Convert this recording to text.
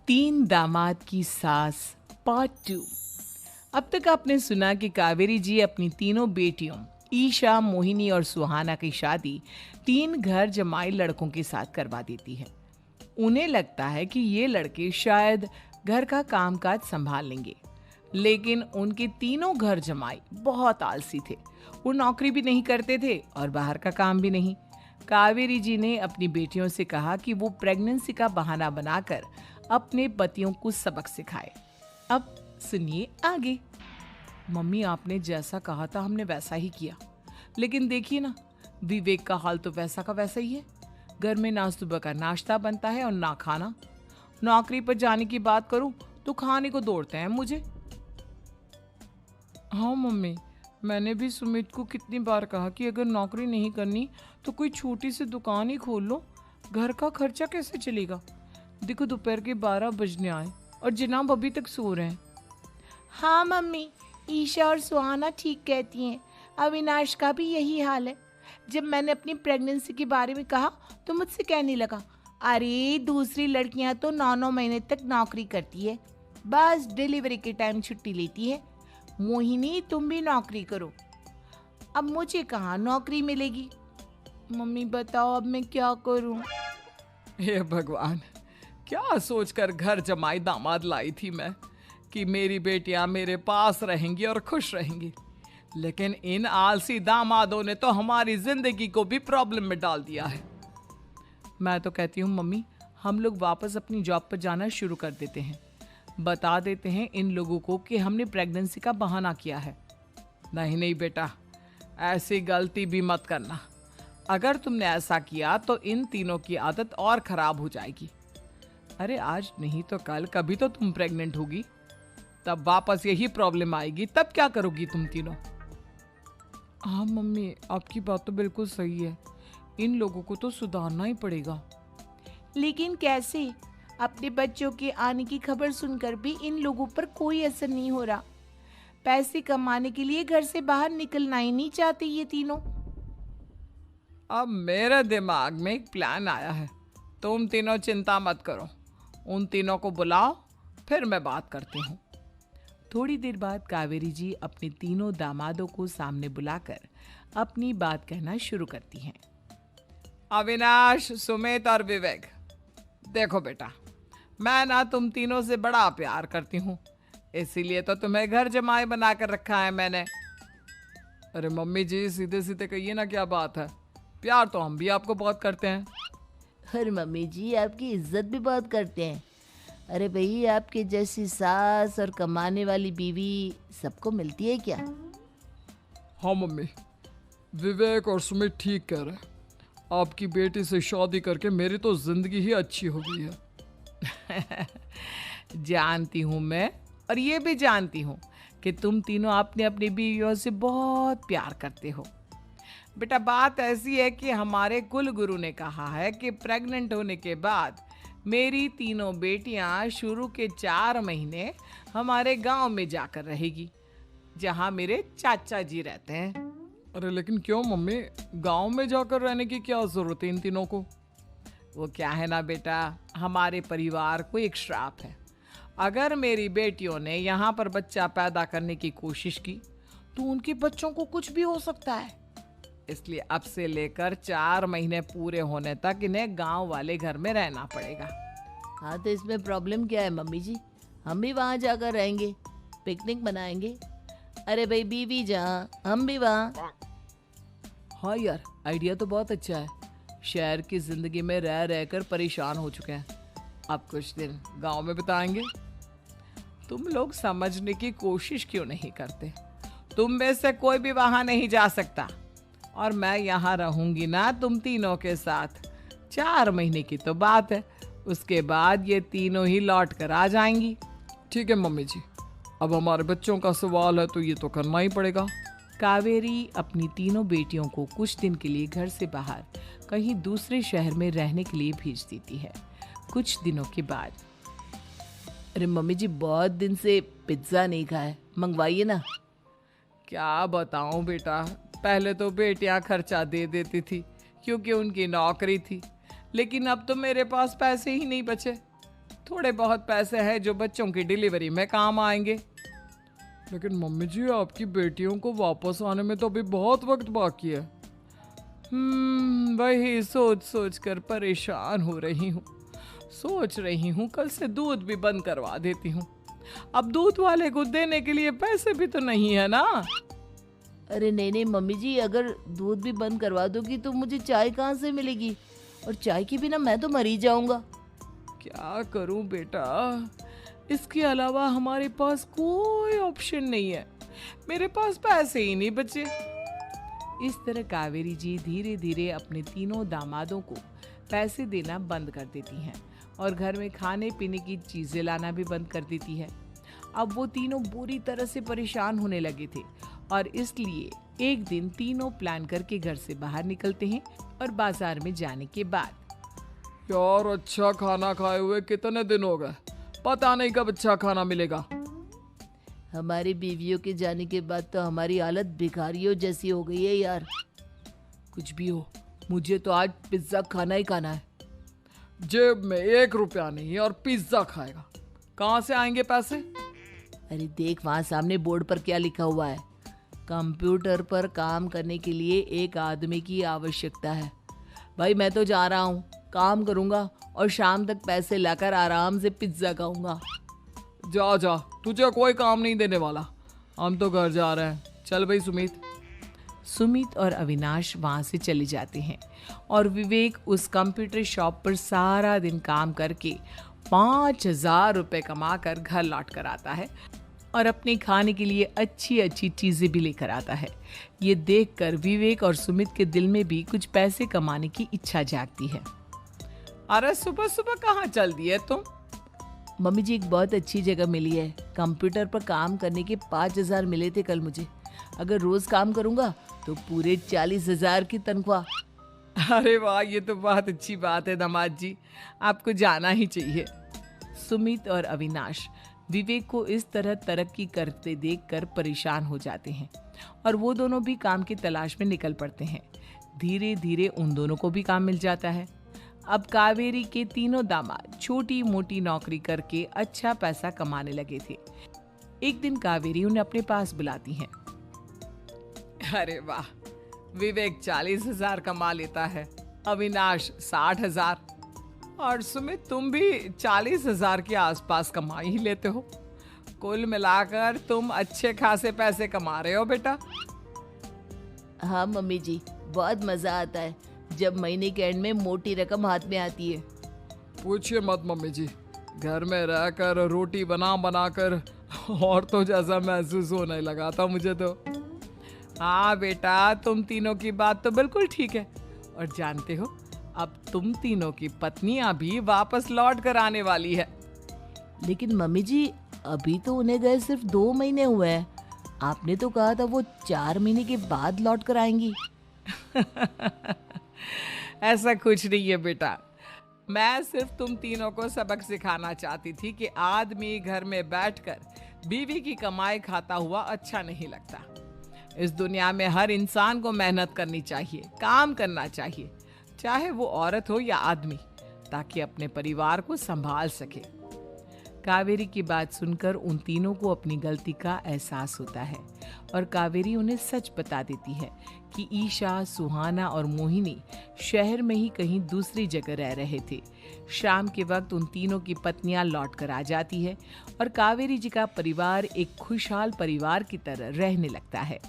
तीन दामाद की सास पार्ट 2। अब तक आपने सुना कि कावेरी जी अपनी तीनों बेटियों ईशा, मोहिनी और सुहाना की शादी तीन घर जमाई लड़कों के साथ करवा देती है। उन्हें लगता है कि ये लड़के शायद घर का कामकाज संभाल लेंगे, लेकिन उनके तीनों घर जमाई बहुत आलसी थे। वो नौकरी भी नहीं करते थे और बाहर का काम भी नहीं। कावेरी जी ने अपनी बेटियों से कहा कि वो प्रेगनेंसी का बहाना बनाकर अपने पतियों को सबक सिखाए। अब सुनिए आगे। मम्मी, आपने जैसा कहा था हमने वैसा ही किया, लेकिन देखिए ना, विवेक का हाल तो वैसा का वैसा ही है। घर में ना सुबह का नाश्ता बनता है और ना खाना। नौकरी पर जाने की बात करूं तो खाने को दौड़ते हैं मुझे। हाँ मम्मी, मैंने भी सुमित को कितनी बार कहा कि अगर नौकरी नहीं करनी तो कोई छोटी सी दुकान ही खोल लो। घर का खर्चा कैसे चलेगा? देखो, दोपहर के 12 बजने आए और जनाब अभी तक सो रहे हैं। हाँ मम्मी, ईशा और सुहाना ठीक कहती हैं। अविनाश का भी यही हाल है। जब मैंने अपनी प्रेगनेंसी के बारे में कहा तो मुझसे कहने लगा, अरे दूसरी लड़कियां तो 9-9 महीने तक नौकरी करती है, बस डिलीवरी के टाइम छुट्टी लेती है। मोहिनी, तुम भी नौकरी करो। अब मुझे कहाँ नौकरी मिलेगी? मम्मी बताओ, अब मैं क्या करूँ? हे भगवान, क्या सोचकर घर जमाई दामाद लाई थी मैं कि मेरी बेटियां मेरे पास रहेंगी और खुश रहेंगी, लेकिन इन आलसी दामादों ने तो हमारी जिंदगी को भी प्रॉब्लम में डाल दिया है। मैं तो कहती हूँ मम्मी, हम लोग वापस अपनी जॉब पर जाना शुरू कर देते हैं। बता देते हैं इन लोगों को कि हमने प्रेगनेंसी का बहाना किया है। नहीं नहीं बेटा, ऐसी गलती भी मत करना। अगर तुमने ऐसा किया तो इन तीनों की आदत और खराब हो जाएगी। अरे आज नहीं तो कल कभी तो तुम प्रेग्नेंट होगी, तब वापस यही प्रॉब्लम आएगी। तब क्या करोगी तुम तीनों? हाँ मम्मी, आपकी बात तो बिल्कुल सही है। इन लोगों को तो सुधारना ही पड़ेगा। लेकिन कैसे? अपने बच्चों के आने की खबर सुनकर भी इन लोगों पर कोई असर नहीं हो रहा। पैसे कमाने के लिए घर से बाहर निकलना ही नहीं चाहते ये तीनों। अब मेरे दिमाग में एक प्लान आया है। तुम तीनों चिंता मत करो, उन तीनों को बुलाओ, फिर मैं बात करती हूँ। थोड़ी देर बाद कावेरी जी अपने तीनों दामादों को सामने बुलाकर अपनी बात कहना शुरू करती हैं। अविनाश, सुमित और विवेक, देखो बेटा, मैं ना तुम तीनों से बड़ा प्यार करती हूँ, इसीलिए तो तुम्हें घर जमाई बना कर रखा है मैंने। अरे मम्मी जी, सीधे सीधे कहिए ना, क्या बात है? प्यार तो हम भी आपको बहुत करते हैं। अरे मम्मी जी, आपकी इज्जत भी बहुत करते हैं। अरे भाई, आपके जैसी सास और कमाने वाली बीवी सबको मिलती है क्या? हाँ मम्मी, विवेक और सुमित ठीक कह रहे हैं। आपकी बेटी से शादी करके मेरी तो जिंदगी ही अच्छी हो गई है। जानती हूँ मैं, और ये भी जानती हूँ कि तुम तीनों अपने अपनी बीवियों से बहुत प्यार करते हो। बेटा, बात ऐसी है कि हमारे कुल गुरु ने कहा है कि प्रेग्नेंट होने के बाद मेरी तीनों बेटियां शुरू के 4 महीने हमारे गांव में जाकर रहेगी, जहां मेरे चाचा जी रहते हैं। अरे लेकिन क्यों मम्मी, गांव में जाकर रहने की क्या जरूरत है इन तीनों को? वो क्या है ना बेटा, हमारे परिवार को एक श्राप है। अगर मेरी बेटियों ने यहाँ पर बच्चा पैदा करने की कोशिश की तो उनके बच्चों को कुछ भी हो सकता है। इसलिए अब से लेकर 4 महीने पूरे होने तक इन्हें गांव वाले घर में रहना पड़ेगा। हाँ, तो इसमें प्रॉब्लम क्या है मम्मी जी? हम भी वहाँ जाकर रहेंगे, पिकनिक मनाएंगे। अरे भाई, बीवी जहाँ हम भी वहाँ। हाँ यार, आइडिया तो बहुत अच्छा है। शहर की जिंदगी में रह रहकर परेशान हो चुके हैं, अब कुछ दिन गांव में बिताएंगे। तुम लोग समझने की कोशिश क्यों नहीं करते? तुम में से कोई भी वहां नहीं जा सकता, और मैं यहाँ रहूंगी ना तुम तीनों के साथ। 4 महीने की तो बात है, उसके बाद ये तीनों ही लौट कर आ जाएंगी। ठीक है मम्मी जी, अब हमारे बच्चों का सवाल है तो ये तो करना ही पड़ेगा। कावेरी अपनी तीनों बेटियों को कुछ दिन के लिए घर से बाहर कहीं दूसरे शहर में रहने के लिए भेज देती है। कुछ दिनों के बाद, अरे मम्मी जी, बहुत दिन से पिज्ज़ा नहीं खाया, मंगवाइए ना। क्या बताऊं बेटा, पहले तो बेटियां खर्चा दे देती थी क्योंकि उनकी नौकरी थी, लेकिन अब तो मेरे पास पैसे ही नहीं बचे। थोड़े बहुत पैसे हैं जो बच्चों की डिलीवरी में काम आएंगे। लेकिन मम्मी जी, आपकी बेटियों को वापस आने में तो अभी बहुत वक्त बाकी है। वही सोच सोच कर परेशान हो रही हूँ। सोच रही हूँ कल से दूध भी बंद करवा देती हूँ। अब दूध वाले को देने के लिए पैसे भी तो नहीं है ना। अरे नहीं नहीं मम्मी जी, अगर दूध भी बंद करवा दोगी तो मुझे चाय कहाँ से मिलेगी? और चाय के बिना मैं तो मर ही जाऊंगा। क्या करूं बेटा, इसके अलावा हमारे पास कोई ऑप्शन नहीं है। मेरे पास पैसे ही नहीं बचे। इस तरह कावेरी जी धीरे धीरे अपने तीनों दामादों को पैसे देना बंद कर देती हैं और घर में खाने पीने की चीजें लाना भी बंद कर देती है। अब वो तीनों बुरी तरह से परेशान होने लगे थे और इसलिए एक दिन तीनों प्लान करके घर से बाहर निकलते हैं और बाजार में जाने के बाद, यार अच्छा खाना खाए हुए कितने दिन हो गए, पता नहीं कब अच्छा खाना मिलेगा। हमारी बीवियों के जाने के बाद तो हमारी हालत भिखारियों जैसी हो गई है यार। कुछ भी हो, मुझे तो आज पिज्जा खाना ही खाना है। जेब में 1 रुपया नहीं और पिज्जा खाएगा, कहाँ से आएंगे पैसे? अरे देख वहाँ सामने बोर्ड पर क्या लिखा हुआ है, कंप्यूटर पर काम करने के लिए एक आदमी की आवश्यकता है। भाई मैं तो जा रहा हूँ, काम करूँगा और शाम तक पैसे लाकर आराम से पिज्जा खाऊंगा। जा जा, तुझे कोई काम नहीं देने वाला, हम तो घर जा रहे हैं। चल भाई सुमित। सुमित और अविनाश वहाँ से चले जाते हैं और विवेक उस कंप्यूटर शॉप पर सारा दिन काम करके 5,000 रुपये कमा कर घर लौट कर आता है और अपने खाने के लिए अच्छी अच्छी चीज़ें भी लेकर आता है। ये देखकर विवेक और सुमित के दिल में भी कुछ पैसे कमाने की इच्छा जागती है। अरे सुबह सुबह कहाँ चल दिए तुम? मम्मी जी एक बहुत अच्छी जगह मिली है, कंप्यूटर पर काम करने के 5,000 मिले थे कल मुझे। अगर रोज काम करूंगा तो पूरे 40,000 की तनख्वाह। अरे वाह, ये तो बहुत अच्छी बात है दामाद जी, आपको जाना ही चाहिए। सुमित और अविनाश विवेक को इस तरह तरक्की करते देखकर परेशान हो जाते हैं और वो दोनों भी काम की तलाश में निकल पड़ते हैं। धीरे धीरे उन दोनों को भी काम मिल जाता है। अब कावेरी के तीनों दामाद छोटी मोटी नौकरी करके अच्छा पैसा कमाने लगे थे। एक दिन कावेरी उन्हें अपने पास बुलाती है। अरे वाह, विवेक 40,000 कमा लेता है, अविनाश 60,000 और सुमित तुम भी 40,000 के आसपास कमा ही लेते हो। कुल मिलाकर तुम अच्छे खासे पैसे कमा रहे हो बेटा। हाँ मम्मी जी, बहुत मजा आता है जब महीने के एंड में मोटी रकम हाथ में आती है। पूछिए मत मम्मी जी, घर में रहकर रोटी बना बना कर औरतों जैसा महसूस होने लगा था मुझे तो। हाँ बेटा, तुम तीनों की बात तो बिल्कुल ठीक है। और जानते हो, अब तुम तीनों की पत्नियां भी वापस लौट कर आने वाली है। लेकिन मम्मी जी अभी तो उन्हें गए सिर्फ 2 महीने हुए हैं, आपने तो कहा था वो 4 महीने के बाद लौट कर आएंगी। ऐसा कुछ नहीं है बेटा, मैं सिर्फ तुम तीनों को सबक सिखाना चाहती थी कि आदमी घर में बैठकर बीवी की कमाई खाता हुआ अच्छा नहीं लगता। इस दुनिया में हर इंसान को मेहनत करनी चाहिए, काम करना चाहिए, चाहे वो औरत हो या आदमी, ताकि अपने परिवार को संभाल सके। कावेरी की बात सुनकर उन तीनों को अपनी गलती का एहसास होता है और कावेरी उन्हें सच बता देती है कि ईशा, सुहाना और मोहिनी शहर में ही कहीं दूसरी जगह रह रहे थे। शाम के वक्त उन तीनों की पत्नियां लौट कर आ जाती है और कावेरी जी का परिवार एक खुशहाल परिवार की तरह रहने लगता है।